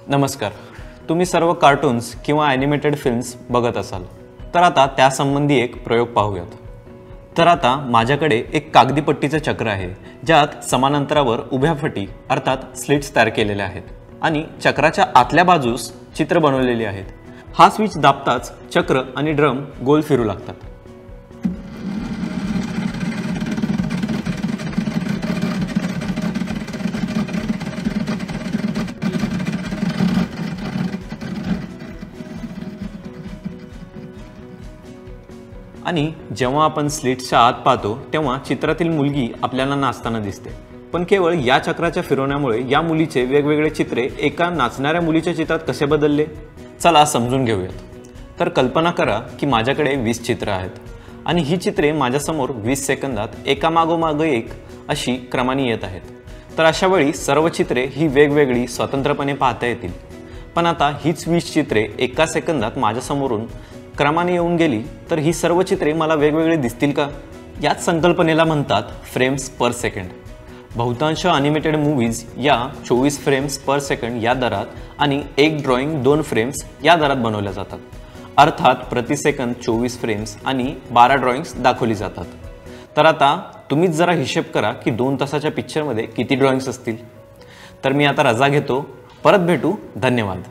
नमस्कार. तुम्ही सर्व कार्टून्स किंवा ॲनिमेटेड फिल्म्स बघत असाल, तर आता त्यासंबंधी एक प्रयोग पाहूयात. तर आता माझ्याकडे एक कागदी पट्टीचं चक्र आहे, ज्यात समांतरावर उभ्या फटी अर्थात स्लिट्स तयार केलेल्या आहेत आणि चक्राच्या आतल्या बाजूस चित्र बनवलेली आहेत. हा स्विच दाबताच चक्र आणि ड्रम गोल फिरू लागतात. आणि जेव्हा आपण स्लिट्सच्या आत पाहतो तेव्हा चित्रातील मुलगी आपल्याला नाचताना दिसते. पण केवळ या चक्राच्या फिरवण्यामुळे या मुलीचे वेगवेगळे चित्रे एका नाचणाऱ्या मुलीच्या चित्रात कसे बदलले, चला समजून घेऊयात. तर कल्पना करा की माझ्याकडे 20 चित्र आहेत आणि ही चित्रे माझ्यासमोर 20 सेकंदात एकामागोमाग एक अशी क्रमाने येत आहेत. तर अशा वेळी सर्व चित्रे ही वेगवेगळी स्वतंत्रपणे पाहता येतील. पण आता हीच 20 चित्रे एका सेकंदात माझ्यासमोरून क्रमाने येऊन गेली तर ही सर्व चित्रे मला वेगवेगळे दिसतील का? याच संकल्पनेला म्हणतात फ्रेम्स पर सेकंड. बहुतांश ॲनिमेटेड मूव्हीज या 24 फ्रेम्स पर सेकंड या दरात आणि एक ड्रॉइंग 2 फ्रेम्स या दरात बनवल्या जातात. अर्थात प्रति सेकंद 24 फ्रेम्स आणि 12 ड्रॉइंग्स दाखवली जातात. तर आता तुम्हीच जरा हिशेब करा की 2 तासाच्या पिक्चरमध्ये किती ड्रॉइंग्स असतील. तर मी आता रजा घेतो. परत भेटू. धन्यवाद.